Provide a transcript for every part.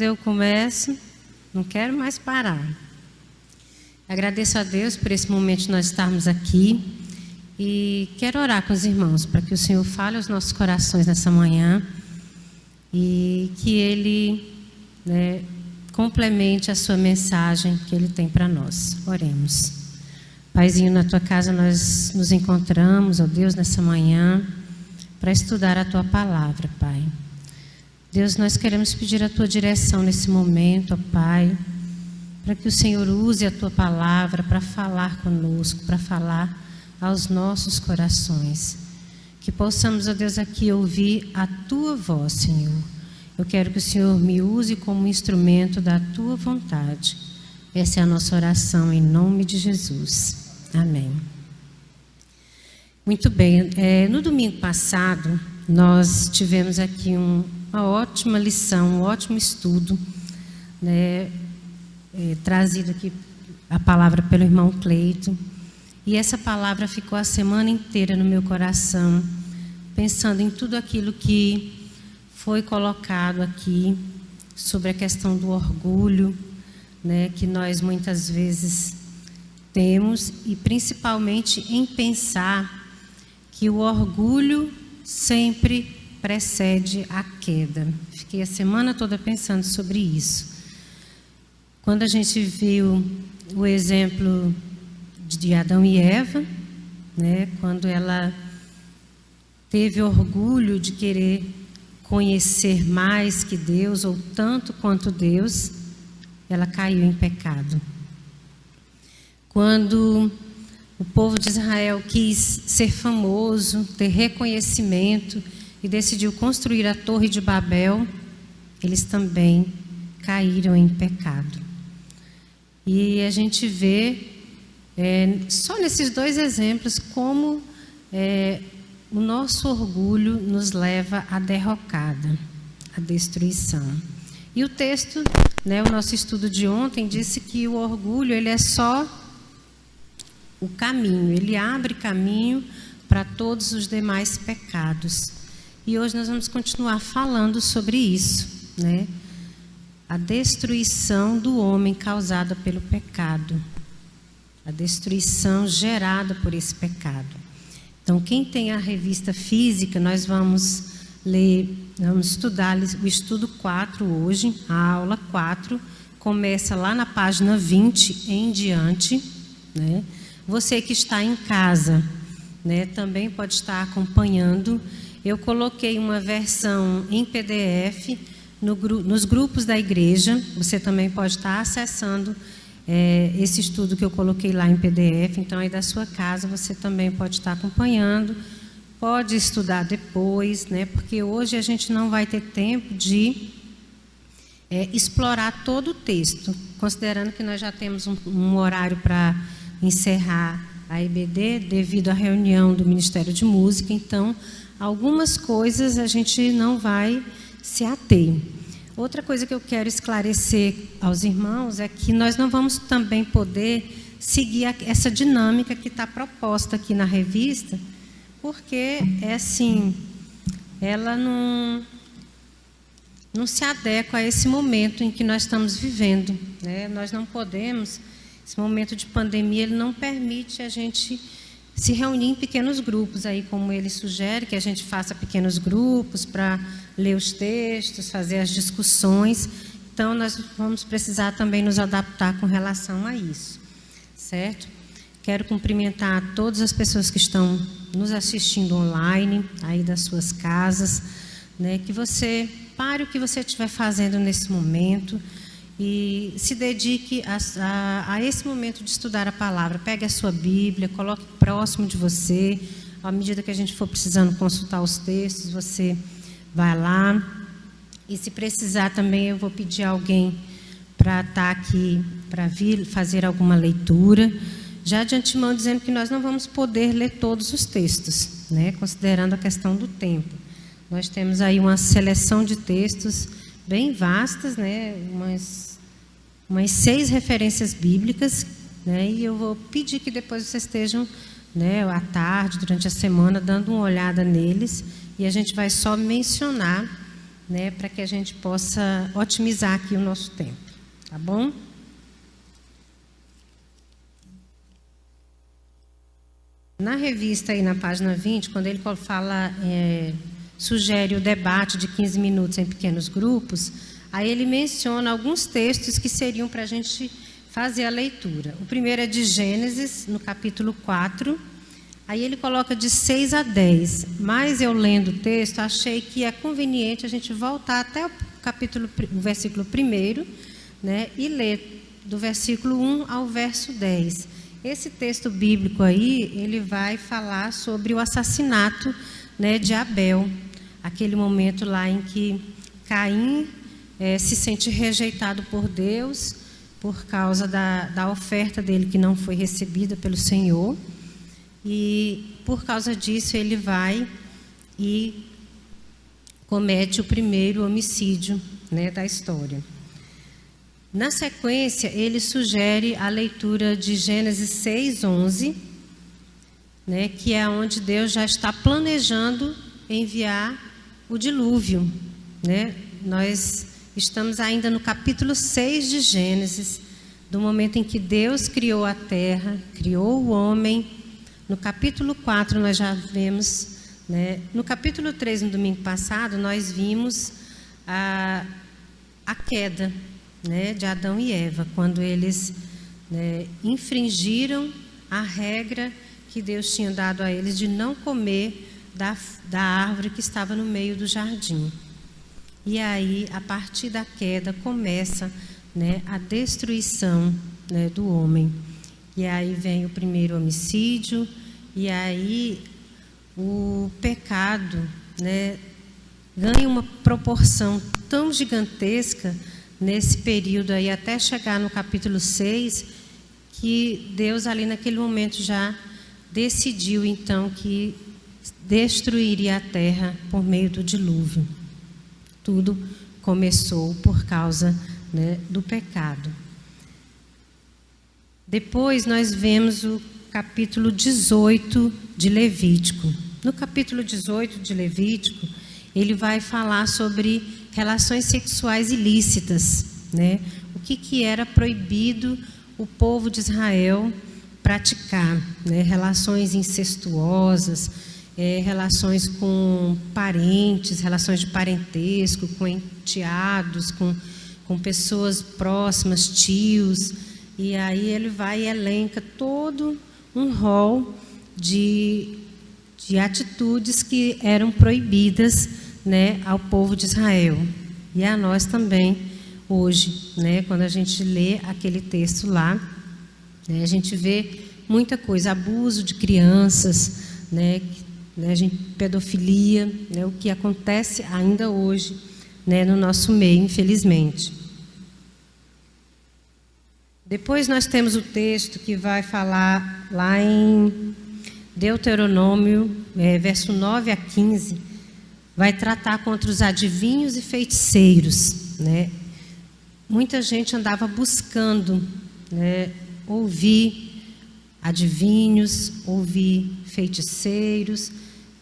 Eu começo, não quero mais parar. Agradeço a Deus por esse momento de nós estarmos aqui e quero orar com os irmãos para que o Senhor fale aos nossos corações nessa manhã e que Ele complemente a sua mensagem que Ele tem para nós. Oremos. Paizinho, na Tua casa nós nos encontramos, ó Deus, nessa manhã para estudar a Tua palavra, Pai. Deus, nós queremos pedir a Tua direção nesse momento, ó Pai, para que o Senhor use a Tua palavra para falar conosco, para falar aos nossos corações. Que possamos, ó Deus, aqui ouvir a Tua voz, Senhor. Eu quero que o Senhor me use como instrumento da Tua vontade. Essa é a nossa oração em nome de Jesus. Amém. Muito bem. No domingo passado, nós tivemos aqui uma ótima lição, um ótimo estudo, trazido aqui a palavra pelo irmão Cleito. E essa palavra ficou a semana inteira no meu coração, pensando em tudo aquilo que foi colocado aqui sobre a questão do orgulho, que nós muitas vezes temos, e principalmente em pensar que o orgulho sempre precede a queda. Fiquei a semana toda pensando sobre isso. Quando a gente viu o exemplo de Adão e Eva, quando ela teve orgulho de querer conhecer mais que Deus, ou tanto quanto Deus, ela caiu em pecado. Quando o povo de Israel quis ser famoso, ter reconhecimento, e decidiu construir a Torre de Babel, eles também caíram em pecado. E a gente vê, só nesses dois exemplos, como o nosso orgulho nos leva à derrocada, à destruição. E o texto, o nosso estudo de ontem, disse que o orgulho ele é só o caminho, ele abre caminho para todos os demais pecados. E hoje nós vamos continuar falando sobre isso, A destruição do homem causada pelo pecado. A destruição gerada por esse pecado. Então, quem tem a revista física, nós vamos ler, vamos estudar o estudo 4 hoje. A aula 4 começa lá na página 20 em diante, Você que está em casa, também pode estar acompanhando. Eu coloquei uma versão em PDF nos grupos da igreja. Você também pode estar acessando esse estudo que eu coloquei lá em PDF. Então, aí da sua casa, você também pode estar acompanhando. Pode estudar depois, porque hoje a gente não vai ter tempo de explorar todo o texto, considerando que nós já temos um horário para encerrar a IBD, devido à reunião do Ministério de Música. Então, algumas coisas a gente não vai se ater. Outra coisa que eu quero esclarecer aos irmãos é que nós não vamos também poder seguir essa dinâmica que está proposta aqui na revista, porque ela não se adequa a esse momento em que nós estamos vivendo, Nós não podemos, esse momento de pandemia, ele não permite a gente se reunir em pequenos grupos, aí como ele sugere, que a gente faça pequenos grupos para ler os textos, fazer as discussões. Então, nós vamos precisar também nos adaptar com relação a isso, certo? Quero cumprimentar todas as pessoas que estão nos assistindo online, aí das suas casas, que você pare o que você estiver fazendo nesse momento e se dedique a esse momento de estudar a palavra. Pegue a sua Bíblia, coloque próximo de você. À medida que a gente for precisando consultar os textos, você vai lá. E se precisar também, eu vou pedir a alguém para estar aqui, para vir fazer alguma leitura. Já de antemão dizendo que nós não vamos poder ler todos os textos, considerando a questão do tempo. Nós temos aí uma seleção de textos bem vastas, umas 6 referências bíblicas, e eu vou pedir que depois vocês estejam, à tarde, durante a semana, dando uma olhada neles, e a gente vai só mencionar né, para que a gente possa otimizar aqui o nosso tempo, tá bom? Na revista, aí na página 20, quando ele fala, sugere o debate de 15 minutos em pequenos grupos, aí ele menciona alguns textos que seriam para a gente fazer a leitura. O primeiro é de Gênesis, no capítulo 4, aí ele coloca de 6 a 10, mas eu lendo o texto, achei que é conveniente a gente voltar até o versículo 1, né, e ler do versículo 1 ao verso 10. Esse texto bíblico aí, ele vai falar sobre o assassinato, né, de Abel, aquele momento lá em que Caim se sente rejeitado por Deus por causa da oferta dele que não foi recebida pelo Senhor, e por causa disso ele vai e comete o primeiro homicídio, né, da história. Na sequência, ele sugere a leitura de Gênesis 6:11, né, que é onde Deus já está planejando enviar o dilúvio, né? Nós estamos ainda no capítulo 6 de Gênesis, do momento em que Deus criou a terra, criou o homem. No capítulo 4 nós já vemos, né? No capítulo 3, no domingo passado, nós vimos a queda, né, de Adão e Eva, quando eles, né, infringiram a regra que Deus tinha dado a eles de não comer da árvore que estava no meio do jardim. E aí, a partir da queda, começa, né, a destruição, né, do homem. E aí vem o primeiro homicídio, e aí o pecado, né, ganha uma proporção tão gigantesca nesse período aí, até chegar no capítulo 6, que Deus ali naquele momento já decidiu então que destruiria a terra por meio do dilúvio. Tudo começou por causa, né, do pecado. Depois nós vemos o capítulo 18 de Levítico. No capítulo 18 de Levítico, ele vai falar sobre relações sexuais ilícitas, né? O que era proibido o povo de Israel praticar, né? Relações incestuosas, relações com parentes, relações de parentesco, com enteados, com pessoas próximas, tios. E aí ele vai e elenca todo um rol de atitudes que eram proibidas, né, ao povo de Israel. E a nós também, hoje, né, quando a gente lê aquele texto lá, né, a gente vê muita coisa, abuso de crianças, né, pedofilia, né, o que acontece ainda hoje, né, no nosso meio, infelizmente. Depois nós temos o texto que vai falar lá em Deuteronômio, verso 9 a 15, vai tratar contra os adivinhos e feiticeiros, né? Muita gente andava buscando, né, ouvir adivinhos, ouvir feiticeiros,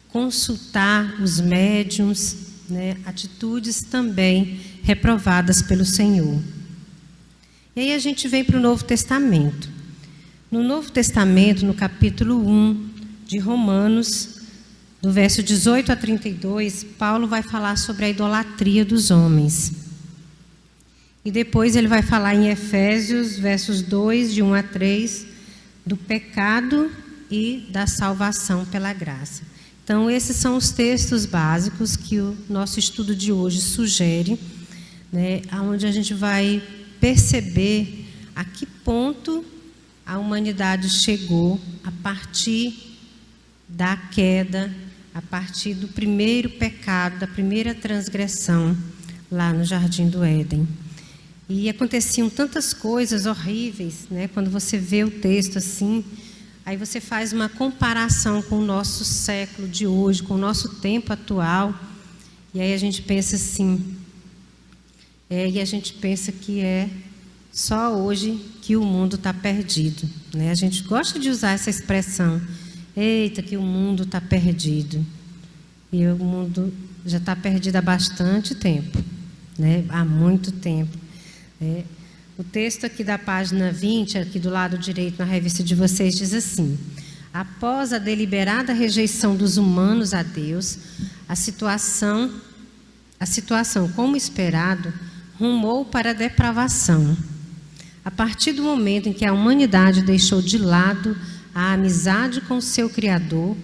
consultar os médiuns, né, atitudes também reprovadas pelo Senhor. E aí a gente vem para o Novo Testamento. No Novo Testamento, no capítulo 1 de Romanos, do verso 18 a 32, Paulo vai falar sobre a idolatria dos homens. E depois ele vai falar em Efésios, versos 2, de 1 a 3, do pecado e da salvação pela graça. Então, esses são os textos básicos que o nosso estudo de hoje sugere, né, onde a gente vai perceber a que ponto a humanidade chegou a partir da queda, a partir do primeiro pecado, da primeira transgressão lá no Jardim do Éden. E aconteciam tantas coisas horríveis, né? Quando você vê o texto assim, aí você faz uma comparação com o nosso século de hoje, com o nosso tempo atual, e aí a gente pensa assim, e a gente pensa que é só hoje que o mundo está perdido, né? A gente gosta de usar essa expressão, eita, que o mundo está perdido. E o mundo já está perdida há bastante tempo, né? Há muito tempo. O texto aqui da página 20, aqui do lado direito na revista de vocês, diz assim: após a deliberada rejeição dos humanos a Deus, a situação, como esperado, rumou para a depravação. A partir do momento em que a humanidade deixou de lado a amizade com seu Criador,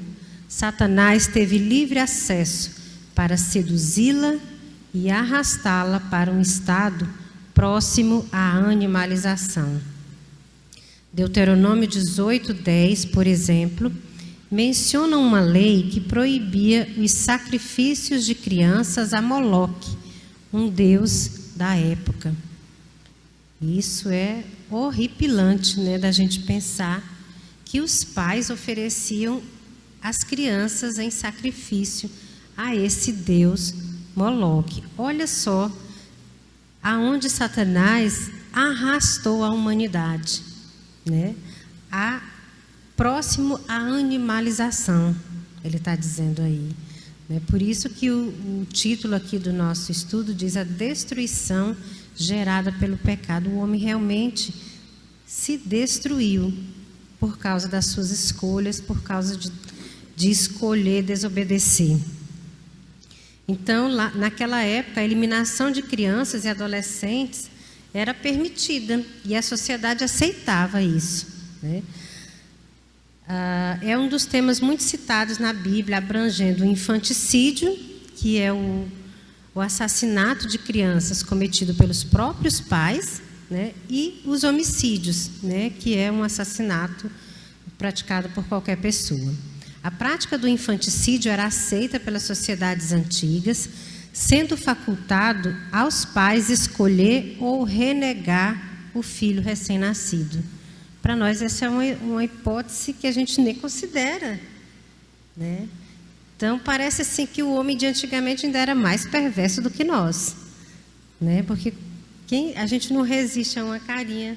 Satanás teve livre acesso para seduzi-la e arrastá-la para um estado próximo à animalização. Deuteronômio 18:10, por exemplo, menciona uma lei que proibia os sacrifícios de crianças a Moloque, um deus da época. Isso é horripilante, né, da gente pensar que os pais ofereciam as crianças em sacrifício a esse deus Moloque. Olha só aonde Satanás arrastou a humanidade, né? Próximo à animalização, ele está dizendo aí. Né? Por isso que o título aqui do nosso estudo diz a destruição gerada pelo pecado. O homem realmente se destruiu por causa das suas escolhas, por causa de escolher desobedecer. Então, naquela época, a eliminação de crianças e adolescentes era permitida e a sociedade aceitava isso, né? É um dos temas muito citados na Bíblia, abrangendo o infanticídio, que é o assassinato de crianças cometido pelos próprios pais, né? E os homicídios, né? Que é um assassinato praticado por qualquer pessoa. A prática do infanticídio era aceita pelas sociedades antigas, sendo facultado aos pais escolher ou renegar o filho recém-nascido. Para nós, essa é uma hipótese que a gente nem considera, né? Então, parece assim que o homem de antigamente ainda era mais perverso do que nós, né? Porque a gente não resiste a uma carinha,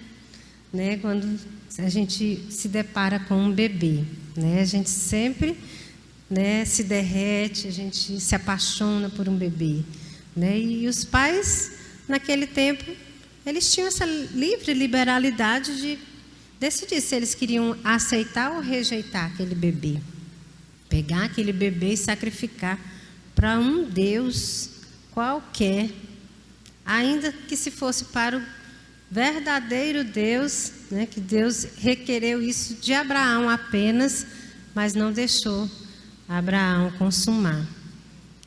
né? Quando a gente se depara com um bebê, né? A gente sempre, né, se derrete, a gente se apaixona por um bebê, né? E os pais, naquele tempo, eles tinham essa livre liberalidade de decidir se eles queriam aceitar ou rejeitar aquele bebê. Pegar aquele bebê e sacrificar para um Deus qualquer, ainda que se fosse para o verdadeiro Deus, né, que Deus requereu isso de Abraão apenas, mas não deixou Abraão consumar,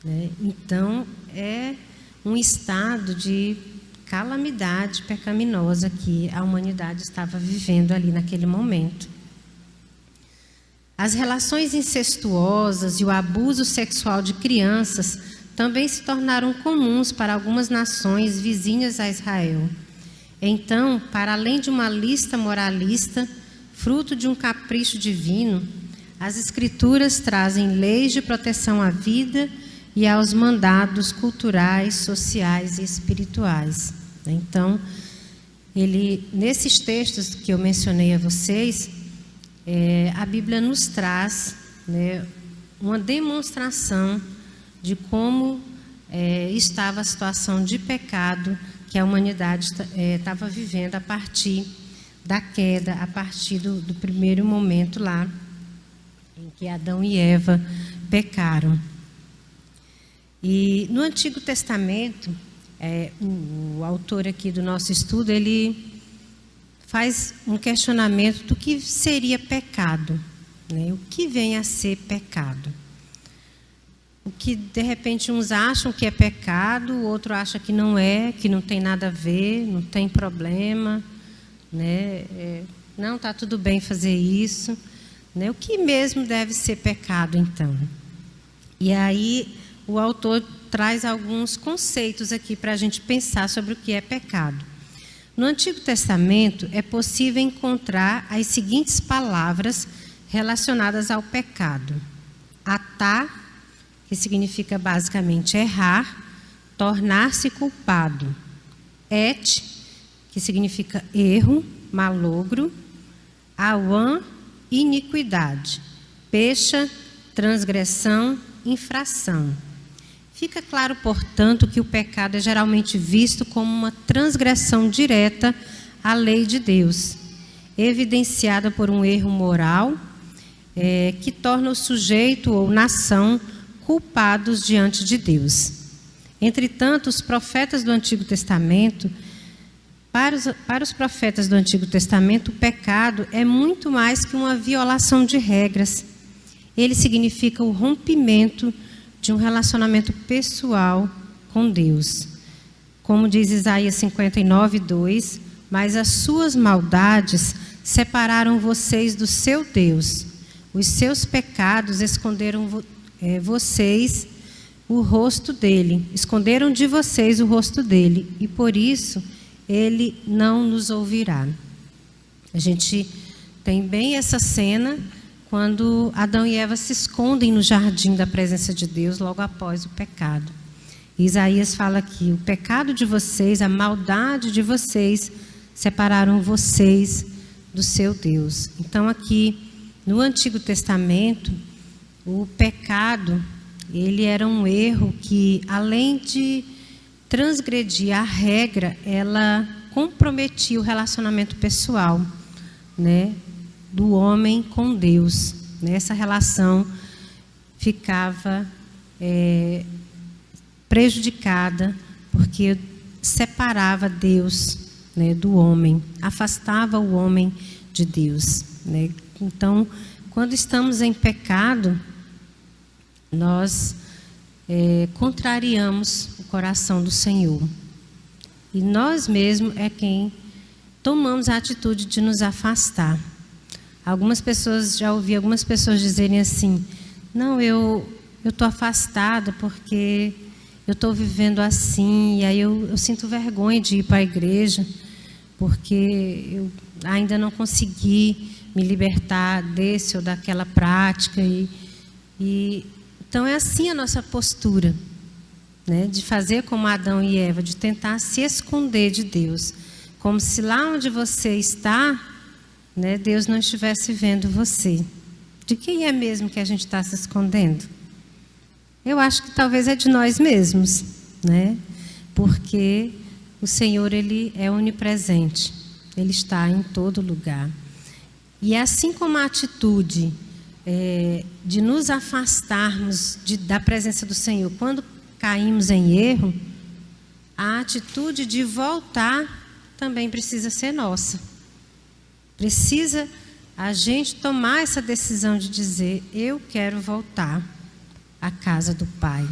né? Então, é um estado de calamidade pecaminosa que a humanidade estava vivendo ali naquele momento. As relações incestuosas e o abuso sexual de crianças também se tornaram comuns para algumas nações vizinhas a Israel. Então, para além de uma lista moralista, fruto de um capricho divino, as Escrituras trazem leis de proteção à vida e aos mandados culturais, sociais e espirituais. Então, nesses textos que eu mencionei a vocês, a Bíblia nos traz, né, uma demonstração de como estava a situação de pecado que a humanidade estava vivendo a partir da queda, a partir do primeiro momento lá em que Adão e Eva pecaram. E no Antigo Testamento, o autor aqui do nosso estudo, ele faz um questionamento do que seria pecado, né? O que vem a ser pecado? O que, de repente, uns acham que é pecado, o outro acha que não tem nada a ver, não tem problema, né? Não, está tudo bem fazer isso, né? O que mesmo deve ser pecado, então? E aí, o autor traz alguns conceitos aqui para a gente pensar sobre o que é pecado. No Antigo Testamento, é possível encontrar as seguintes palavras relacionadas ao pecado: atá, que significa basicamente errar, tornar-se culpado; et, que significa erro, malogro; auã, iniquidade; pecha, transgressão, infração; Fica claro, portanto, que o pecado é geralmente visto como uma transgressão direta à lei de Deus, evidenciada por um erro moral que torna o sujeito ou nação culpados diante de Deus. Entretanto, os profetas do Antigo Testamento, para os profetas do Antigo Testamento, o pecado é muito mais que uma violação de regras. Ele significa o rompimento de um relacionamento pessoal com Deus. Como diz Isaías 59:2, mas as suas maldades separaram vocês do seu Deus. Os seus pecados esconderam vocês o rosto dele, esconderam de vocês o rosto dele, e por isso ele não nos ouvirá. A gente tem bem essa cena quando Adão e Eva se escondem no jardim da presença de Deus logo após o pecado. Isaías fala aqui: o pecado de vocês, a maldade de vocês separaram vocês do seu Deus. Então aqui no Antigo Testamento, o pecado, ele era um erro que, além de transgredir a regra, ela comprometia o relacionamento pessoal, né, do homem com Deus. Essa relação ficava prejudicada porque separava Deus, né, do homem, afastava o homem de Deus, né? Então, quando estamos em pecado, nós contrariamos o coração do Senhor. E nós mesmos é quem tomamos a atitude de nos afastar. Algumas pessoas, já ouvi algumas pessoas dizerem assim: não, eu estou afastada porque eu estou vivendo assim, e aí eu sinto vergonha de ir para a igreja, porque eu ainda não consegui me libertar desse ou daquela prática. Então é assim a nossa postura, né, de fazer como Adão e Eva, de tentar se esconder de Deus, como se lá onde você está, né, Deus não estivesse vendo você. De quem é mesmo que a gente está se escondendo? Eu acho que talvez é de nós mesmos, né? Porque o Senhor, Ele é onipresente, Ele está em todo lugar. E assim como a atitude de nos afastarmos da presença do Senhor quando caímos em erro, a atitude de voltar também precisa ser nossa. Precisa a gente tomar essa decisão de dizer: eu quero voltar à casa do Pai.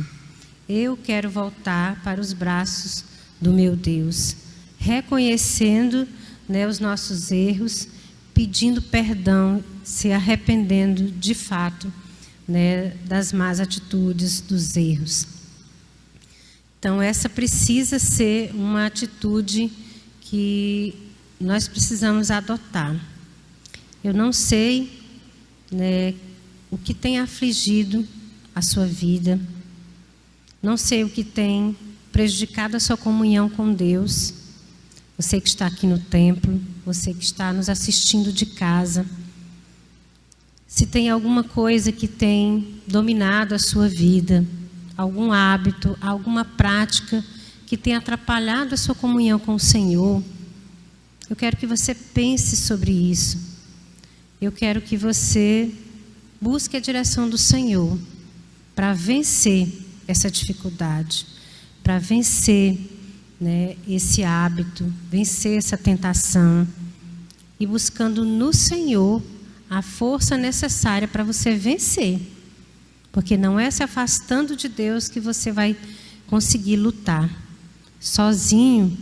Eu quero voltar para os braços do meu Deus, reconhecendo, né, os nossos erros, pedindo perdão, se arrependendo de fato, né, das más atitudes, dos erros. Então, essa precisa ser uma atitude que nós precisamos adotar. Eu não sei, né, o que tem afligido a sua vida, não sei o que tem prejudicado a sua comunhão com Deus. Você que está aqui no templo, você que está nos assistindo de casa, se tem alguma coisa que tem dominado a sua vida, algum hábito, alguma prática que tem atrapalhado a sua comunhão com o Senhor, eu quero que você pense sobre isso. Eu quero que você busque a direção do Senhor para vencer essa dificuldade, para vencer, né, esse hábito, vencer essa tentação, e buscando no Senhor a força necessária para você vencer, porque não é se afastando de Deus que você vai conseguir lutar. Sozinho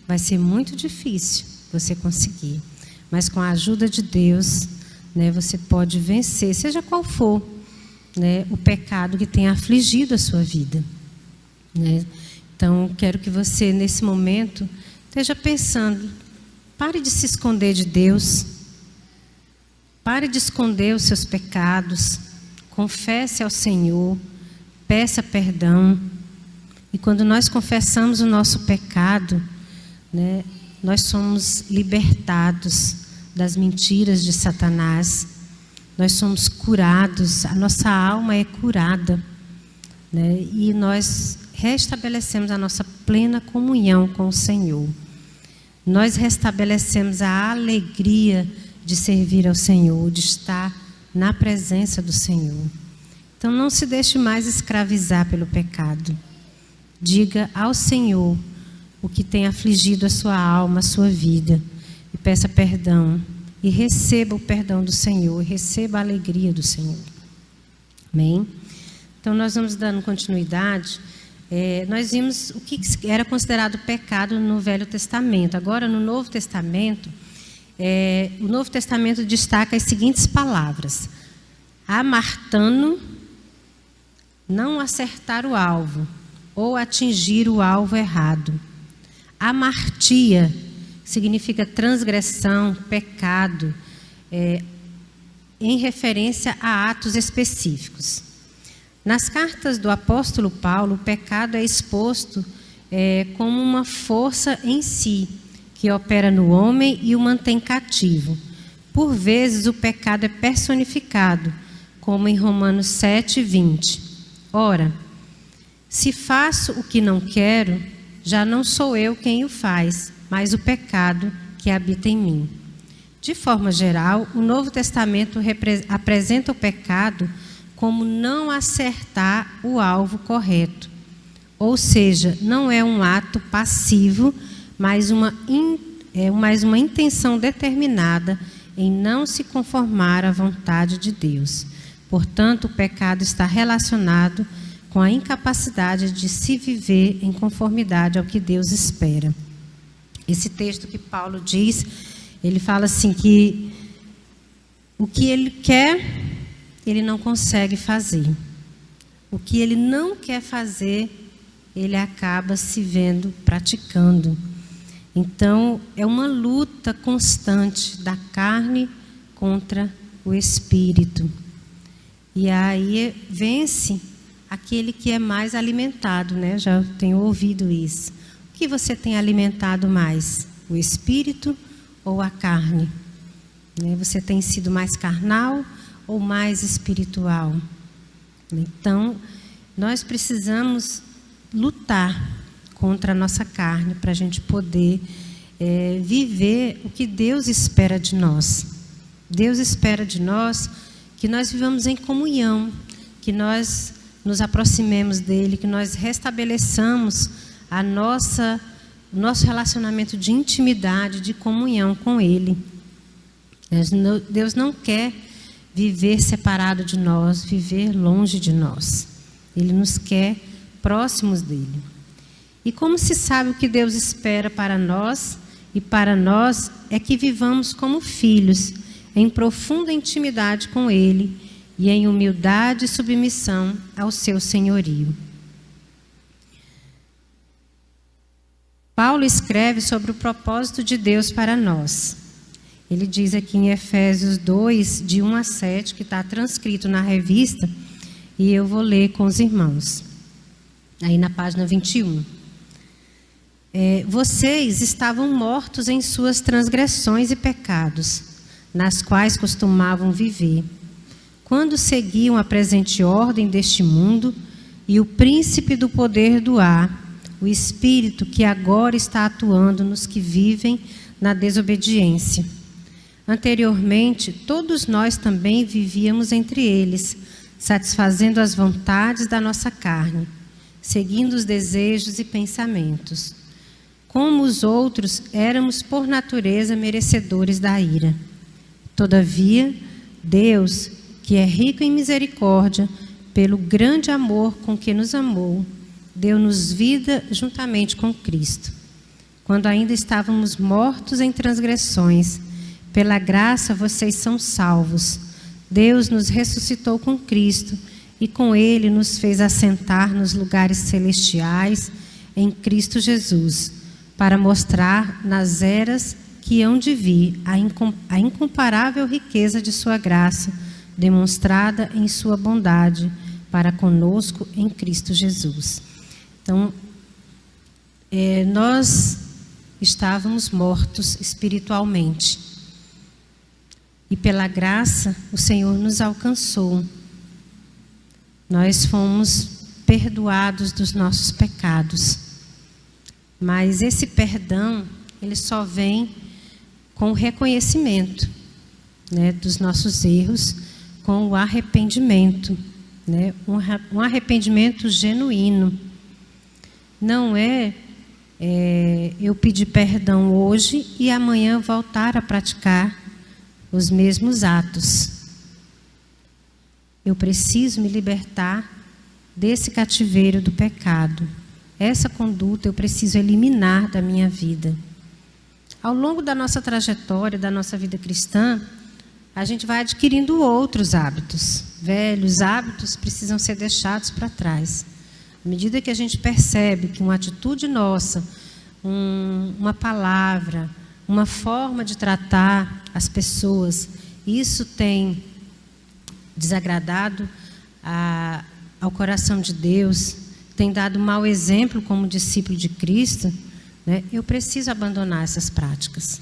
vai ser muito difícil você conseguir, mas com a ajuda de Deus, né, você pode vencer, seja qual for, né, o pecado que tenha afligido a sua vida, né? Então, quero que você, nesse momento, esteja pensando: pare de se esconder de Deus, pare de esconder os seus pecados, confesse ao Senhor, peça perdão. E quando nós confessamos o nosso pecado, né, nós somos libertados das mentiras de Satanás, nós somos curados, a nossa alma é curada, né? E nós restabelecemos a nossa plena comunhão com o Senhor. Nós restabelecemos a alegria de servir ao Senhor, de estar na presença do Senhor. Então não se deixe mais escravizar pelo pecado. Diga ao Senhor o que tem afligido a sua alma, a sua vida, e peça perdão. E receba o perdão do Senhor, e receba a alegria do Senhor. Amém? Então nós vamos dando continuidade. Nós vimos o que era considerado pecado no Velho Testamento. Agora, no Novo Testamento, o Novo Testamento destaca as seguintes palavras: amartano, não acertar o alvo, ou atingir o alvo errado. Amartia significa transgressão, pecado, em referência a atos específicos. Nas cartas do apóstolo Paulo, o pecado é exposto como uma força em si, que opera no homem e o mantém cativo. Por vezes, o pecado é personificado, como em Romanos 7:20. Ora, se faço o que não quero, já não sou eu quem o faz, mas o pecado que habita em mim. De forma geral, o Novo Testamento apresenta o pecado como não acertar o alvo correto. Ou seja, não é um ato passivo, mas uma intenção determinada em não se conformar à vontade de Deus. Portanto, o pecado está relacionado com a incapacidade de se viver em conformidade ao que Deus espera. Esse texto que Paulo diz, ele fala assim que o que ele quer, ele não consegue fazer. O que ele não quer fazer, ele acaba se vendo praticando. Então, é uma luta constante da carne contra o espírito. E aí vence aquele que é mais alimentado, né? Já tenho ouvido isso. O que você tem alimentado mais? O espírito ou a carne? Você tem sido mais carnal ou mais espiritual? Então, nós precisamos lutar contra a nossa carne para a gente poder viver o que Deus espera de nós. Deus espera de nós que nós vivamos em comunhão, que nós nos aproximemos dele, que nós restabeleçamos o nosso relacionamento de intimidade, de comunhão com ele. Deus não quer viver separado de nós, viver longe de nós. Ele nos quer próximos dele. E como se sabe o que Deus espera para nós? E para nós é que vivamos como filhos, em profunda intimidade com ele e em humildade e submissão ao seu senhorio. Paulo escreve sobre o propósito de Deus para nós. Ele diz aqui em Efésios 2, de 1 a 7, que está transcrito na revista, e eu vou ler com os irmãos. Aí na página 21. Vocês estavam mortos em suas transgressões e pecados, nas quais costumavam viver, quando seguiam a presente ordem deste mundo e o príncipe do poder do ar, o espírito que agora está atuando nos que vivem na desobediência. Anteriormente, todos nós também vivíamos entre eles, satisfazendo as vontades da nossa carne, seguindo os desejos e pensamentos. Como os outros, éramos por natureza merecedores da ira. Todavia, Deus, que é rico em misericórdia, pelo grande amor com que nos amou, deu-nos vida juntamente com Cristo. Quando ainda estávamos mortos em transgressões, pela graça vocês são salvos. Deus nos ressuscitou com Cristo e com Ele nos fez assentar nos lugares celestiais em Cristo Jesus, para mostrar nas eras que hão de vir a incomparável riqueza de sua graça, demonstrada em sua bondade para conosco em Cristo Jesus. Então, nós estávamos mortos espiritualmente. E pela graça, o Senhor nos alcançou. Nós fomos perdoados dos nossos pecados. Mas esse perdão, ele só vem com o reconhecimento, né, dos nossos erros, com o arrependimento, né, um arrependimento genuíno. Não é eu pedir perdão hoje e amanhã voltar a praticar os mesmos atos. Eu preciso me libertar desse cativeiro do pecado. Essa conduta eu preciso eliminar da minha vida. Ao longo da nossa trajetória, da nossa vida cristã, a gente vai adquirindo outros hábitos. Velhos hábitos precisam ser deixados para trás. À medida que a gente percebe que uma atitude nossa, uma palavra, uma forma de tratar as pessoas, isso tem desagradado ao coração de Deus, tem dado mau exemplo como discípulo de Cristo, né? Eu preciso abandonar essas práticas.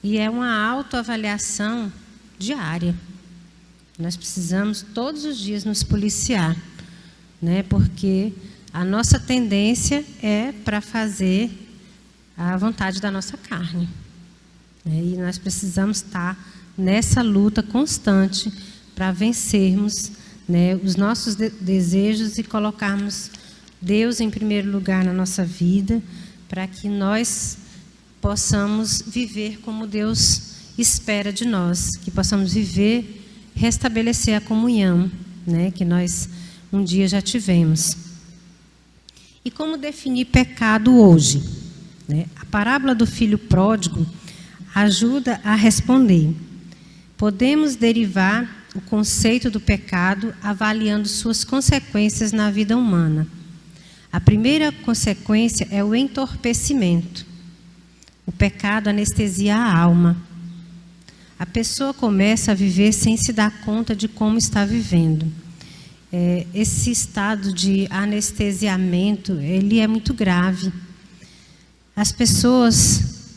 E é uma autoavaliação diária. Nós precisamos todos os dias nos policiar, né? Porque a nossa tendência é para fazer a vontade da nossa carne, né? E nós precisamos estar nessa luta constante para vencermos, né, os nossos desejos e colocarmos Deus em primeiro lugar na nossa vida, para que nós possamos viver como Deus espera de nós, que possamos viver, restabelecer a comunhão, né, que nós um dia já tivemos. E como definir pecado hoje, né? A parábola do filho pródigo ajuda a responder. Podemos derivar o conceito do pecado avaliando suas consequências na vida humana. A primeira consequência é o entorpecimento. O pecado anestesia a alma. A pessoa começa a viver sem se dar conta de como está vivendo. Esse estado de anestesiamento, ele é muito grave. As pessoas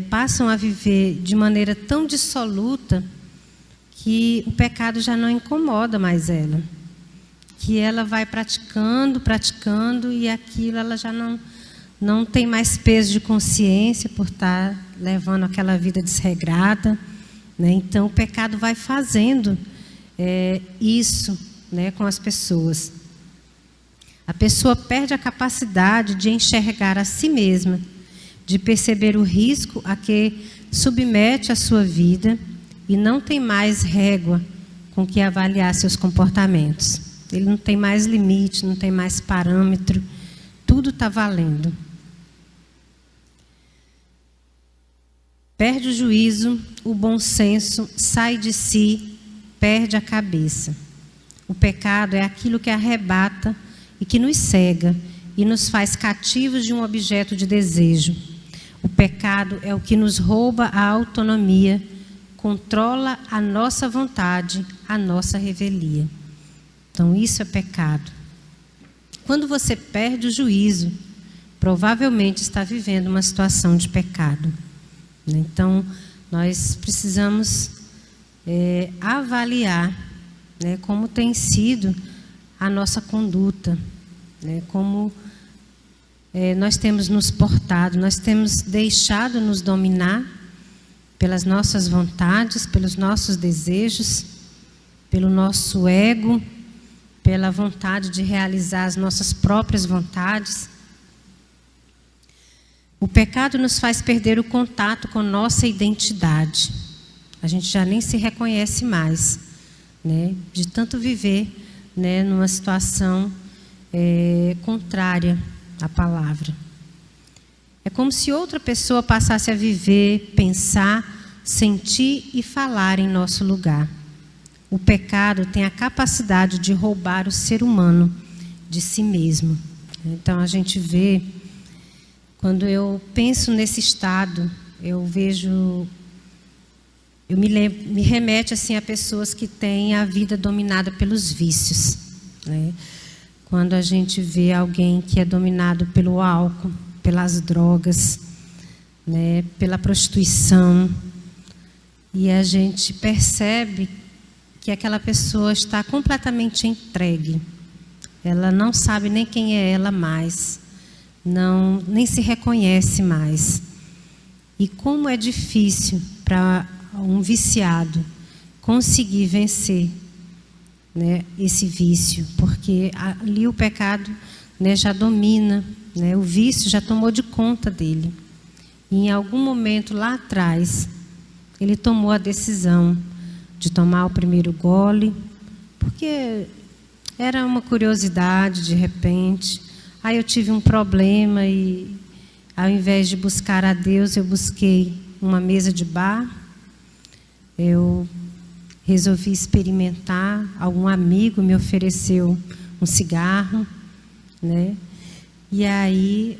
passam a viver de maneira tão dissoluta que o pecado já não incomoda mais ela. Que ela vai praticando e aquilo ela já não tem mais peso de consciência por estar levando aquela vida desregrada, né? Então o pecado vai fazendo isso, né, com as pessoas. A pessoa perde a capacidade de enxergar a si mesma, de perceber o risco a que submete a sua vida e não tem mais régua com que avaliar seus comportamentos. Ele não tem mais limite, não tem mais parâmetro, tudo está valendo. Perde o juízo, o bom senso, sai de si, perde a cabeça. O pecado é aquilo que arrebata e que nos cega e nos faz cativos de um objeto de desejo. O pecado é o que nos rouba a autonomia, controla a nossa vontade, a nossa revelia. Então, isso é pecado. Quando você perde o juízo, provavelmente está vivendo uma situação de pecado. Então, nós precisamos avaliar, né, como tem sido a nossa conduta, né, como nós temos nos portado, nós temos deixado nos dominar pelas nossas vontades, pelos nossos desejos, pelo nosso ego, pela vontade de realizar as nossas próprias vontades. O pecado nos faz perder o contato com nossa identidade. A gente já nem se reconhece mais, né, de tanto viver, né, numa situação contrária à palavra. É como se outra pessoa passasse a viver, pensar, sentir e falar em nosso lugar. O pecado tem a capacidade de roubar o ser humano de si mesmo. Então a gente vê, quando eu penso nesse estado, eu vejo, me remete assim a pessoas que têm a vida dominada pelos vícios, né? Quando a gente vê alguém que é dominado pelo álcool, pelas drogas, né, pela prostituição, e a gente percebe que aquela pessoa está completamente entregue. ela não sabe nem quem é ela mais, nem se reconhece mais. E como é difícil para um viciado conseguir vencer, né, esse vício, porque ali o pecado, né, já domina, né, o vício já tomou de conta dele. E em algum momento lá atrás, ele tomou a decisão de tomar o primeiro gole, porque era uma curiosidade de repente. Aí eu tive um problema e, ao invés de buscar a Deus, eu busquei uma mesa de bar. Eu resolvi experimentar. Algum amigo me ofereceu um cigarro, né? E aí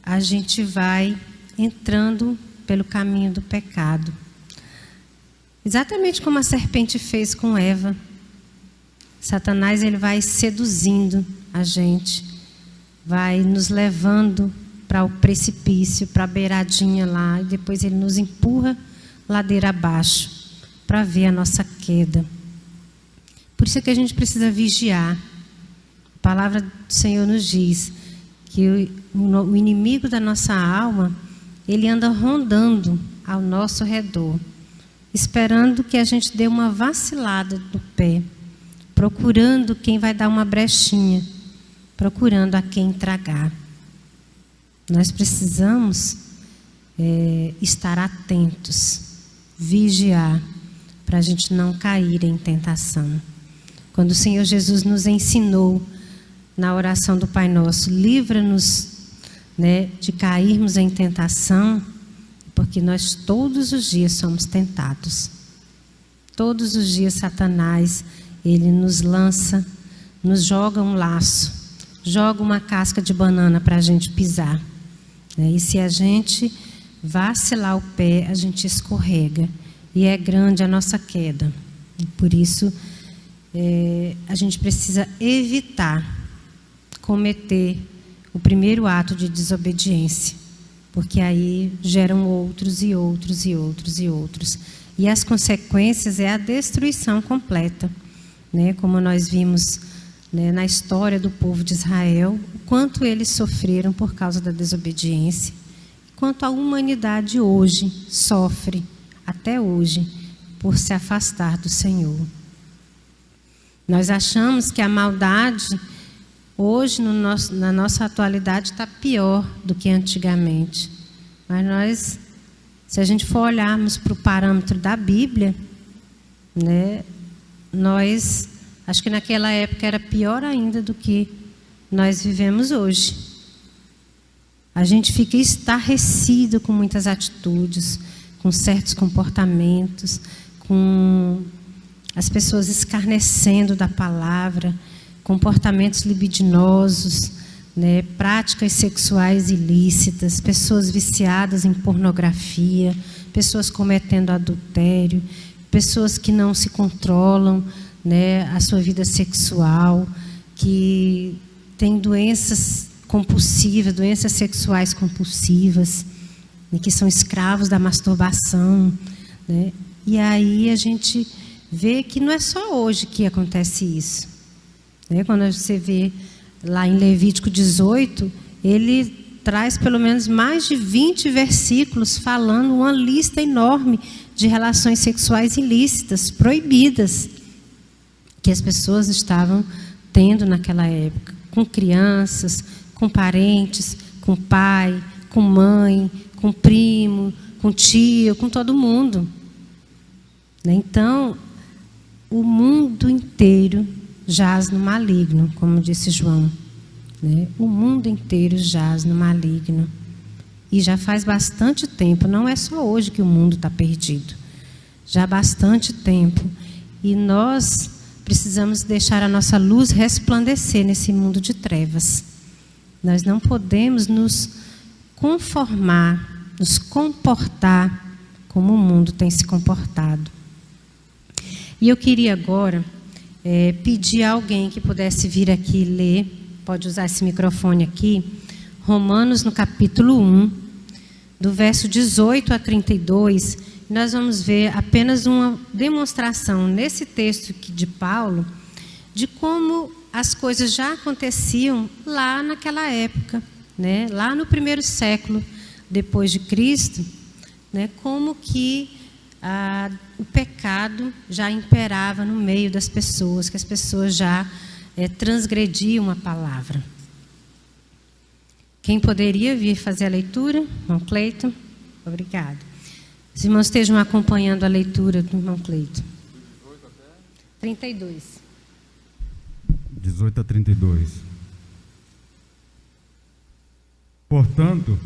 a gente vai entrando pelo caminho do pecado. Exatamente como a serpente fez com Eva. Satanás, ele vai seduzindo a gente, vai nos levando para o precipício, para a beiradinha lá, e depois ele nos empurra ladeira abaixo para ver a nossa queda. Por isso é que a gente precisa vigiar. A palavra do Senhor nos diz que o inimigo da nossa alma, ele anda rondando ao nosso redor, esperando que a gente dê uma vacilada do pé, procurando quem vai dar uma brechinha, procurando a quem tragar. Nós precisamos estar atentos, vigiar, para a gente não cair em tentação. Quando o Senhor Jesus nos ensinou na oração do Pai Nosso, livra-nos, né, de cairmos em tentação, porque nós todos os dias somos tentados. Todos os dias Satanás, ele nos lança, nos joga um laço, joga uma casca de banana para a gente pisar, né? E se a gente vacilar o pé, a gente escorrega. E é grande a nossa queda. E por isso, a gente precisa evitar cometer o primeiro ato de desobediência, porque aí geram outros e outros e outros e outros. E as consequências é a destruição completa, né? Como nós vimos, né, na história do povo de Israel, o quanto eles sofreram por causa da desobediência, quanto a humanidade hoje sofre, até hoje, por se afastar do Senhor. Nós achamos que a maldade, hoje, na nossa atualidade, está pior do que antigamente. Mas se a gente for olharmos para o parâmetro da Bíblia, né, acho que naquela época era pior ainda do que nós vivemos hoje. A gente fica estarrecido com muitas atitudes, com certos comportamentos, com as pessoas escarnecendo da palavra, comportamentos libidinosos, né, práticas sexuais ilícitas, pessoas viciadas em pornografia, pessoas cometendo adultério, pessoas que não se controlam, né, a sua vida sexual, que têm doenças compulsivas, doenças sexuais compulsivas, né, que são escravos da masturbação, né? E aí a gente vê que não é só hoje que acontece isso, né? Quando você vê lá em Levítico 18, ele traz pelo menos mais de 20 versículos falando uma lista enorme de relações sexuais ilícitas, proibidas, que as pessoas estavam tendo naquela época, com crianças, com parentes, com pai, com mãe, com primo, com tio, com todo mundo. Então, o mundo inteiro jaz no maligno, como disse João, né? O mundo inteiro jaz no maligno. E já faz bastante tempo, não é só hoje que o mundo está perdido. Já há bastante tempo. E nós precisamos deixar a nossa luz resplandecer nesse mundo de trevas. Nós não podemos nos conformar, nos comportar como o mundo tem se comportado. E eu queria agora pedir a alguém que pudesse vir aqui ler, pode usar esse microfone aqui, Romanos no capítulo 1, do verso 18 a 32, nós vamos ver apenas uma demonstração nesse texto aqui de Paulo, de como as coisas já aconteciam lá naquela época, né? Lá no primeiro século depois de Cristo, né? Como que o pecado já imperava no meio das pessoas, que as pessoas já transgrediam a palavra. Quem poderia vir fazer a leitura? Irmão Cleiton. Obrigada. Os irmãos estejam acompanhando a leitura do irmão Cleiton. 32. 18 a 32. Portanto,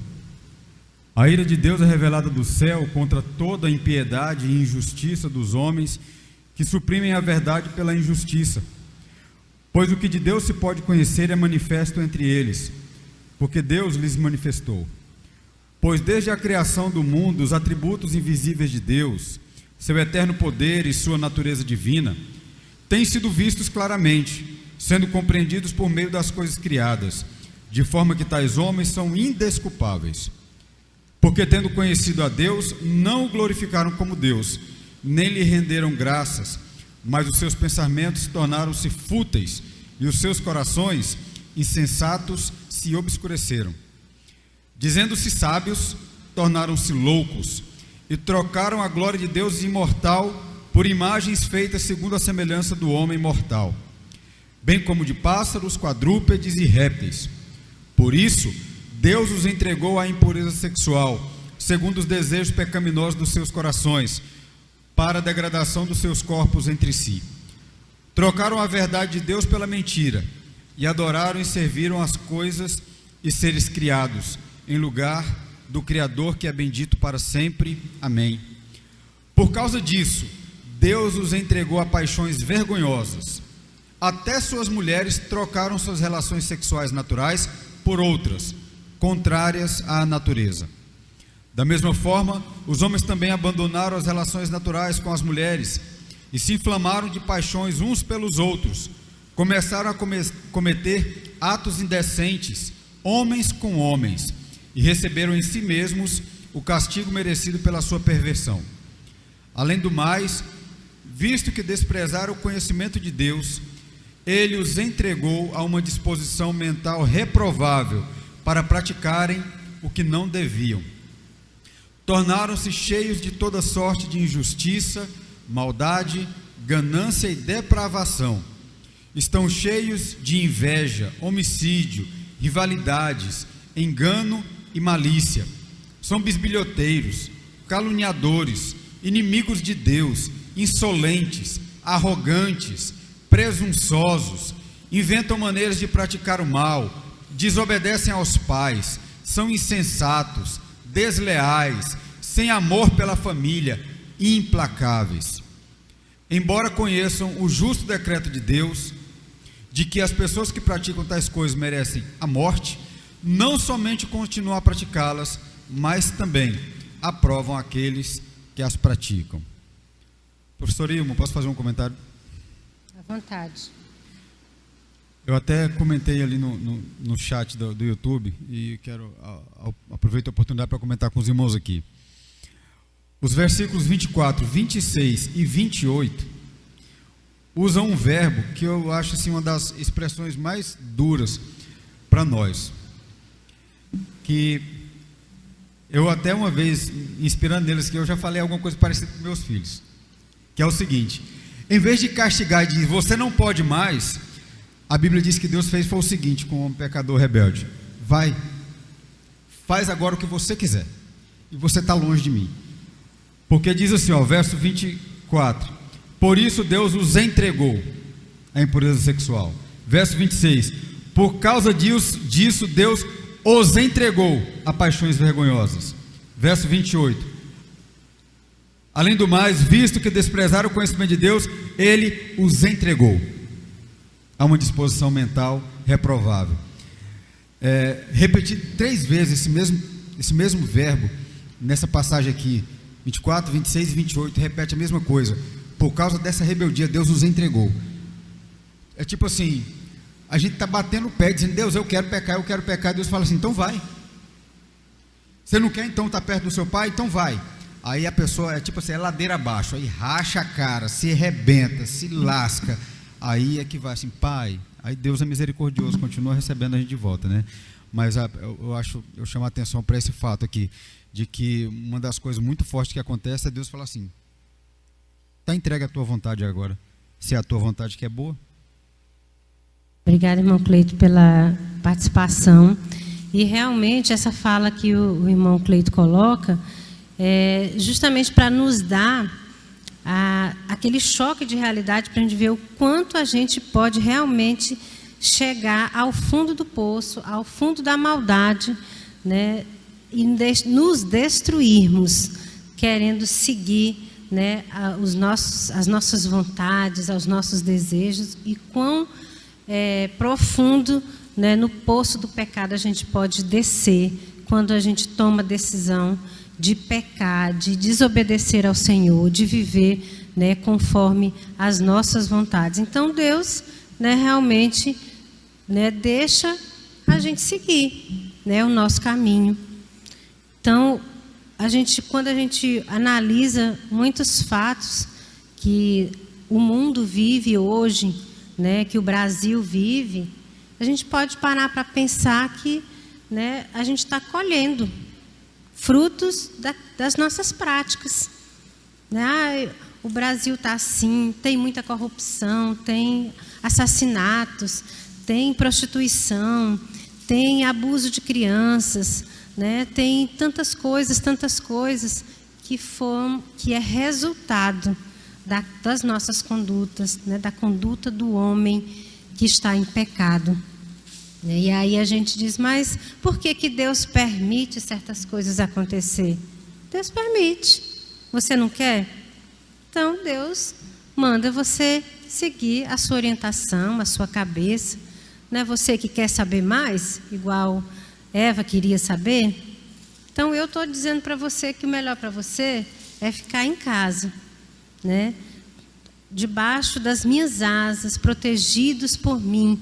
a ira de Deus é revelada do céu contra toda a impiedade e injustiça dos homens que suprimem a verdade pela injustiça. Pois o que de Deus se pode conhecer é manifesto entre eles, porque Deus lhes manifestou. Pois desde a criação do mundo, os atributos invisíveis de Deus, seu eterno poder e sua natureza divina, têm sido vistos claramente, sendo compreendidos por meio das coisas criadas, de forma que tais homens são indesculpáveis. Porque tendo conhecido a Deus, não o glorificaram como Deus, nem lhe renderam graças, mas os seus pensamentos tornaram-se fúteis, e os seus corações insensatos se obscureceram. Dizendo-se sábios, tornaram-se loucos, e trocaram a glória de Deus imortal por imagens feitas segundo a semelhança do homem mortal, bem como de pássaros, quadrúpedes e répteis. Por isso, Deus os entregou à impureza sexual, segundo os desejos pecaminosos dos seus corações, para a degradação dos seus corpos entre si. Trocaram a verdade de Deus pela mentira, e adoraram e serviram as coisas e seres criados, em lugar do Criador, que é bendito para sempre. Amém. Por causa disso, Deus os entregou a paixões vergonhosas. Até suas mulheres trocaram suas relações sexuais naturais por outras, contrárias à natureza. Da mesma forma, os homens também abandonaram as relações naturais com as mulheres e se inflamaram de paixões uns pelos outros. Começaram a cometer atos indecentes, homens com homens, e receberam em si mesmos o castigo merecido pela sua perversão. Além do mais, visto que desprezaram o conhecimento de Deus, Ele os entregou a uma disposição mental reprovável para praticarem o que não deviam. Tornaram-se cheios de toda sorte de injustiça, maldade, ganância e depravação. Estão cheios de inveja, homicídio, rivalidades, engano e malícia. São bisbilhoteiros, caluniadores, inimigos de Deus, insolentes, arrogantes, presunçosos, inventam maneiras de praticar o mal, desobedecem aos pais, são insensatos, desleais, sem amor pela família, implacáveis. Embora conheçam o justo decreto de Deus, de que as pessoas que praticam tais coisas merecem a morte, não somente continuam a praticá-las, mas também aprovam aqueles que as praticam. Professor Ilmo, posso fazer um comentário? À vontade. Eu até comentei ali no chat do YouTube, e quero aproveitar a oportunidade para comentar com os irmãos aqui. Os versículos 24, 26 e 28 usam um verbo que eu acho assim, uma das expressões mais duras para nós. Que eu até uma vez, inspirando neles, que eu já falei alguma coisa parecida com meus filhos, que é o seguinte: em vez de castigar e dizer, você não pode mais, a Bíblia diz que Deus foi o seguinte com um pecador rebelde: vai, faz agora o que você quiser, e você está longe de mim. Porque diz assim, verso 24: por isso Deus os entregou à impureza sexual. Verso 26: por causa disso Deus os entregou a paixões vergonhosas. Verso 28: além do mais, visto que desprezaram o conhecimento de Deus, Ele os entregou a uma disposição mental reprovável. Repetir 3 vezes esse mesmo verbo nessa passagem aqui, 24, 26 e 28, repete a mesma coisa. Por causa dessa rebeldia, Deus os entregou. É tipo assim, a gente está batendo o pé, dizendo, Deus, eu quero pecar. Deus fala assim, então vai. Você não quer então estar perto do seu pai? Então vai. Aí a pessoa é tipo assim, é ladeira abaixo, aí racha a cara, se arrebenta, se lasca. Aí é que vai assim, pai, Aí Deus é misericordioso, continua recebendo a gente de volta, né? Mas eu chamo a atenção para esse fato aqui, de que uma das coisas muito fortes que acontece é Deus falar assim: está entregue a tua vontade agora, se é a tua vontade que é boa. Obrigada, irmão Cleito, pela participação. E realmente essa fala que o irmão Cleito coloca é justamente para nos dar aquele choque de realidade, para a gente ver o quanto a gente pode realmente chegar ao fundo do poço, ao fundo da maldade, né, e nos destruirmos, querendo seguir, né, as nossas vontades, aos nossos desejos, e quão profundo, né, no poço do pecado a gente pode descer quando a gente toma a decisão de pecar, de desobedecer ao Senhor, de viver, né, conforme as nossas vontades. Então Deus, né, realmente, né, deixa a gente seguir, né, o nosso caminho. Então, quando a gente analisa muitos fatos que o mundo vive hoje, né, que o Brasil vive, a gente pode parar para pensar que, né, a gente está colhendo frutos das nossas práticas, né? O Brasil está assim, tem muita corrupção, tem assassinatos, tem prostituição, tem abuso de crianças, né? Tem tantas coisas que é resultado das nossas condutas, né? Da conduta do homem que está em pecado. E aí a gente diz: mas por que Deus permite certas coisas acontecer? Deus permite. Você não quer? Então Deus manda você seguir a sua orientação, a sua cabeça. Não é você que quer saber mais, igual Eva queria saber? Então eu estou dizendo para você que o melhor para você é ficar em casa, né? Debaixo das minhas asas, protegidos por mim,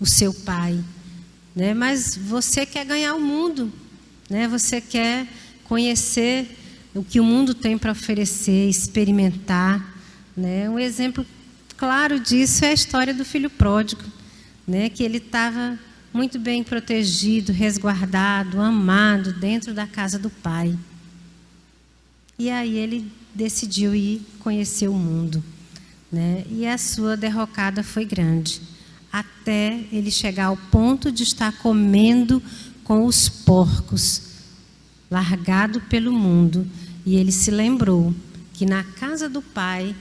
o seu Pai. Né? Mas você quer ganhar o mundo, né? Você quer conhecer o que o mundo tem para oferecer, experimentar, né? Um exemplo claro disso é a história do filho pródigo, né? Que ele estava muito bem protegido, resguardado, amado dentro da casa do pai. E aí ele decidiu ir conhecer o mundo, né? E a sua derrocada foi grande, até ele chegar ao ponto de estar comendo com os porcos, largado pelo mundo. E ele se lembrou que na casa do pai,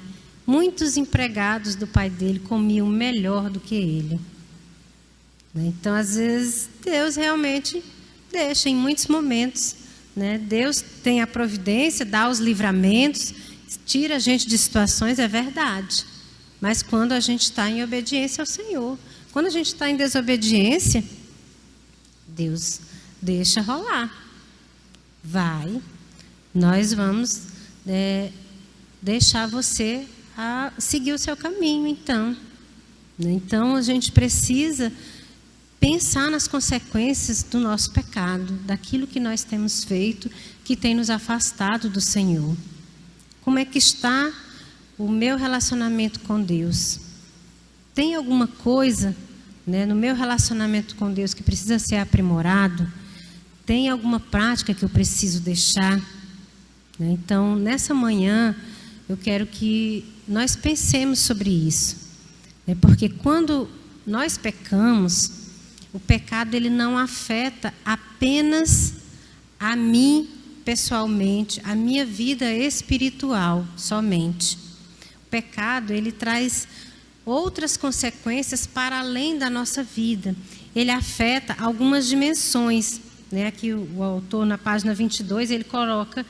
muitos empregados do pai dele comiam melhor do que ele. Então, às vezes, Deus realmente deixa em muitos momentos, né? Deus tem a providência, dá os livramentos, tira a gente de situações, é verdade. Mas quando a gente está em obediência ao Senhor, quando a gente está em desobediência, Deus deixa rolar. Nós vamos deixar você seguir o seu caminho, então. Então a gente precisa pensar nas consequências do nosso pecado, daquilo que nós temos feito, que tem nos afastado do Senhor. Como é que está o meu relacionamento com Deus? Tem alguma coisa, né, no meu relacionamento com Deus que precisa ser aprimorado? Tem alguma prática que eu preciso deixar? Então, nessa manhã, eu quero que nós pensemos sobre isso. Porque quando nós pecamos, o pecado ele não afeta apenas a mim pessoalmente, a minha vida espiritual somente. O pecado, ele traz outras consequências para além da nossa vida. Ele afeta algumas dimensões, né? Aqui o autor, na página 22, ele coloca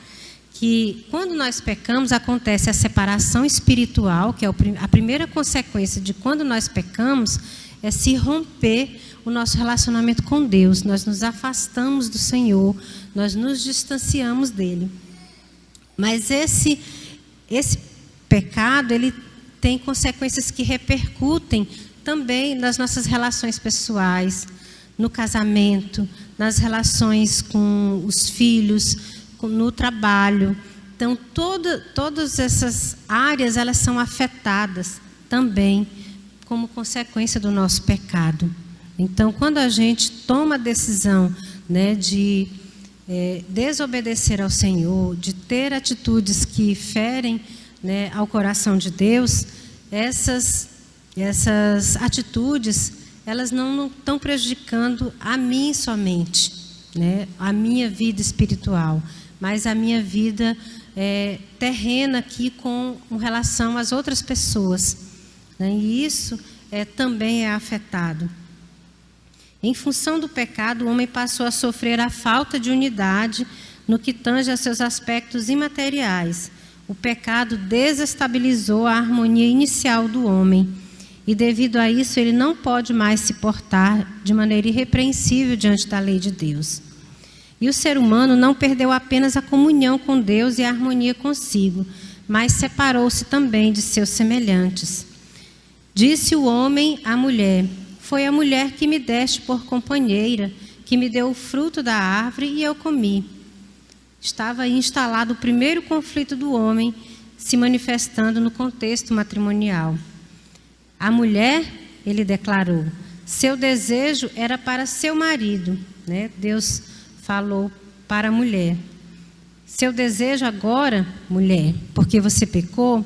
que quando nós pecamos, acontece a separação espiritual, que é a primeira consequência de quando nós pecamos, é se romper o nosso relacionamento com Deus. Nós nos afastamos do Senhor, nós nos distanciamos dele. Mas esse pecado, ele tem consequências que repercutem também nas nossas relações pessoais, no casamento, nas relações com os filhos, no trabalho. Então, todas essas áreas, elas são afetadas também como consequência do nosso pecado. Então, quando a gente toma a decisão, né, de desobedecer ao Senhor, de ter atitudes que ferem, né, ao coração de Deus, essas atitudes, elas não estão prejudicando a mim somente, né, a minha vida espiritual, mas a minha vida terrena aqui com relação às outras pessoas, né, e isso também é afetado. Em função do pecado, o homem passou a sofrer a falta de unidade no que tange a seus aspectos imateriais. O pecado desestabilizou a harmonia inicial do homem e, devido a isso, ele não pode mais se portar de maneira irrepreensível diante da lei de Deus. E o ser humano não perdeu apenas a comunhão com Deus e a harmonia consigo, mas separou-se também de seus semelhantes. Disse o homem à mulher: foi a mulher que me deste por companheira, que me deu o fruto da árvore e eu comi. Estava aí instalado o primeiro conflito do homem, se manifestando no contexto matrimonial. A mulher, ele declarou, seu desejo era para seu marido, né? Deus falou para a mulher. Seu desejo agora, mulher, porque você pecou,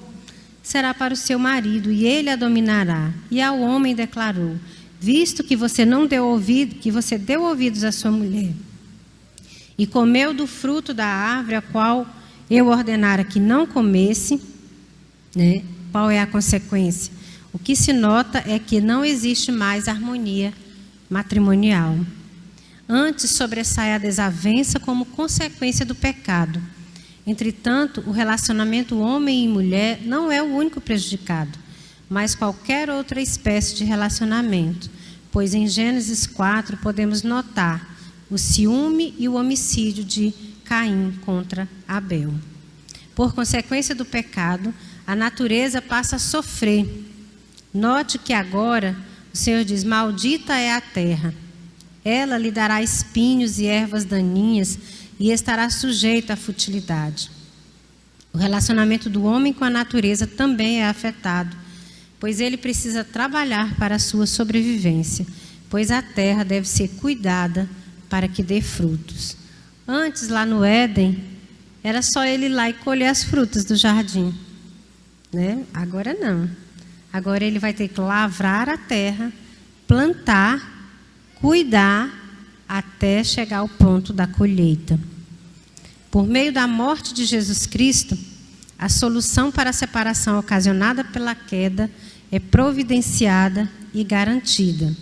será para o seu marido e ele a dominará. E ao homem declarou: visto que você não deu ouvido, que você deu ouvidos à sua mulher e comeu do fruto da árvore a qual eu ordenara que não comesse, né? Qual é a consequência? O que se nota é que não existe mais harmonia matrimonial. Antes sobressai a desavença como consequência do pecado. Entretanto, o relacionamento homem e mulher não é o único prejudicado, mas qualquer outra espécie de relacionamento, pois em Gênesis 4 podemos notar o ciúme e o homicídio de Caim contra Abel. Por consequência do pecado, a natureza passa a sofrer. Note que agora o Senhor diz: maldita é a terra, ela lhe dará espinhos e ervas daninhas e estará sujeita à futilidade. O relacionamento do homem com a natureza também é afetado, pois ele precisa trabalhar para a sua sobrevivência, pois a terra deve ser cuidada para que dê frutos. Antes, lá no Éden, era só ele ir lá e colher as frutas do jardim, né? Agora não. Agora ele vai ter que lavrar a terra, plantar, cuidar, até chegar ao ponto da colheita. Por meio da morte de Jesus Cristo, a solução para a separação ocasionada pela queda é providenciada e garantida.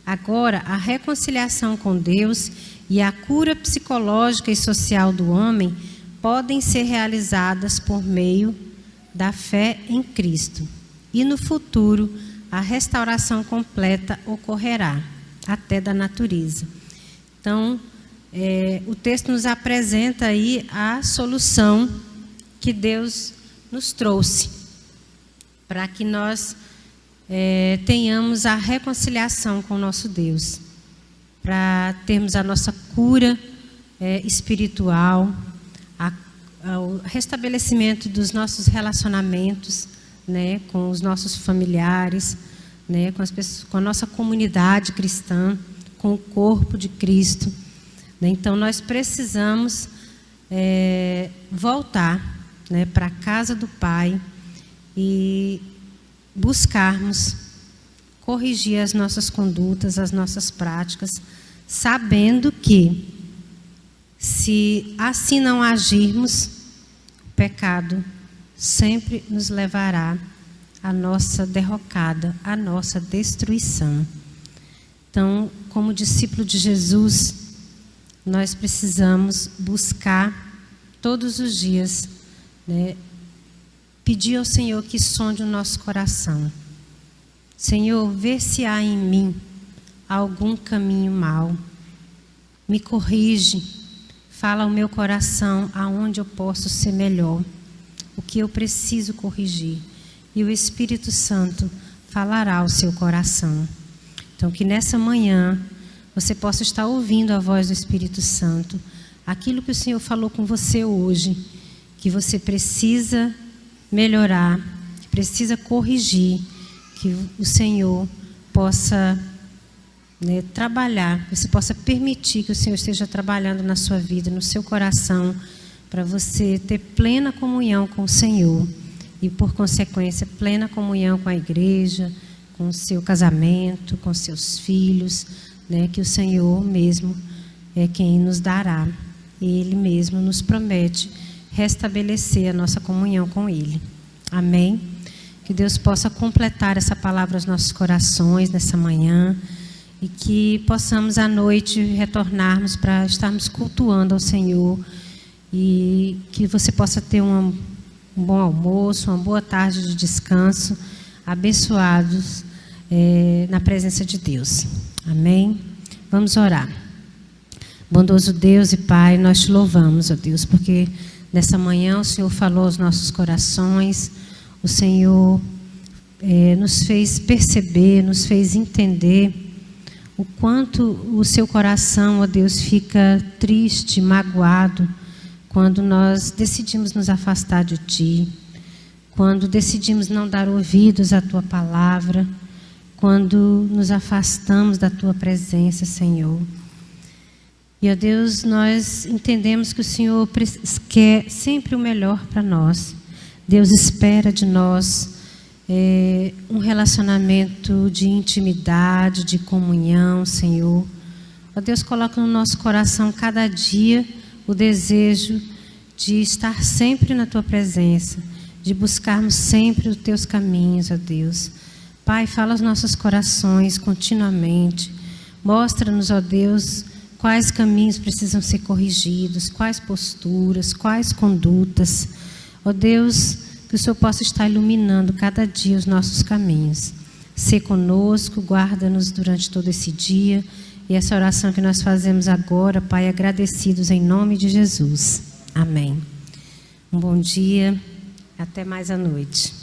Agora, a reconciliação com Deus e a cura psicológica e social do homem podem ser realizadas por meio da fé em Cristo. E no futuro, a restauração completa ocorrerá, até da natureza. Então, o texto nos apresenta aí a solução que Deus nos trouxe, para que nós tenhamos a reconciliação com o nosso Deus, para termos a nossa cura espiritual, o restabelecimento dos nossos relacionamentos, né, com os nossos familiares, né, com as pessoas, com a nossa comunidade cristã, com o corpo de Cristo. Então, nós precisamos voltar, né, para a casa do Pai e buscarmos corrigir as nossas condutas, as nossas práticas, sabendo que, se assim não agirmos, o pecado sempre nos levará à nossa derrocada, à nossa destruição. Então, como discípulo de Jesus, nós precisamos buscar todos os dias, né, pedir ao Senhor que sonde o nosso coração. Senhor, vê se há em mim algum caminho mau. Me corrige, fala ao meu coração aonde eu posso ser melhor, o que eu preciso corrigir. E o Espírito Santo falará ao seu coração. Então, que nessa manhã você possa estar ouvindo a voz do Espírito Santo, aquilo que o Senhor falou com você hoje, que você precisa melhorar, que precisa corrigir, que o Senhor possa trabalhar, você possa permitir que o Senhor esteja trabalhando na sua vida, no seu coração, para você ter plena comunhão com o Senhor e, por consequência, plena comunhão com a igreja, com o seu casamento, com seus filhos, que o Senhor mesmo é quem nos dará. Ele mesmo nos promete restabelecer a nossa comunhão com Ele. Amém? Que Deus possa completar essa palavra aos nossos corações nessa manhã e que possamos à noite retornarmos para estarmos cultuando ao Senhor e que você possa ter um bom almoço, uma boa tarde de descanso, abençoados na presença de Deus. Amém? Vamos orar. Bondoso Deus e Pai, nós te louvamos, ó Deus, porque nessa manhã o Senhor falou aos nossos corações, o Senhor nos fez perceber, nos fez entender o quanto o seu coração, ó Deus, fica triste, magoado, quando nós decidimos nos afastar de Ti, quando decidimos não dar ouvidos à Tua palavra, quando nos afastamos da Tua presença, Senhor. E, ó Deus, nós entendemos que o Senhor quer sempre o melhor para nós. Deus espera de nós um relacionamento de intimidade, de comunhão, Senhor. Ó Deus, coloca no nosso coração cada dia o desejo de estar sempre na Tua presença, de buscarmos sempre os Teus caminhos, ó Deus. Pai, fala aos nossos corações continuamente. Mostra-nos, ó Deus, quais caminhos precisam ser corrigidos, quais posturas, quais condutas. Ó Deus, que o Senhor possa estar iluminando cada dia os nossos caminhos. Sê conosco, guarda-nos durante todo esse dia. E essa oração que nós fazemos agora, Pai, agradecidos em nome de Jesus. Amém. Um bom dia, até mais à noite.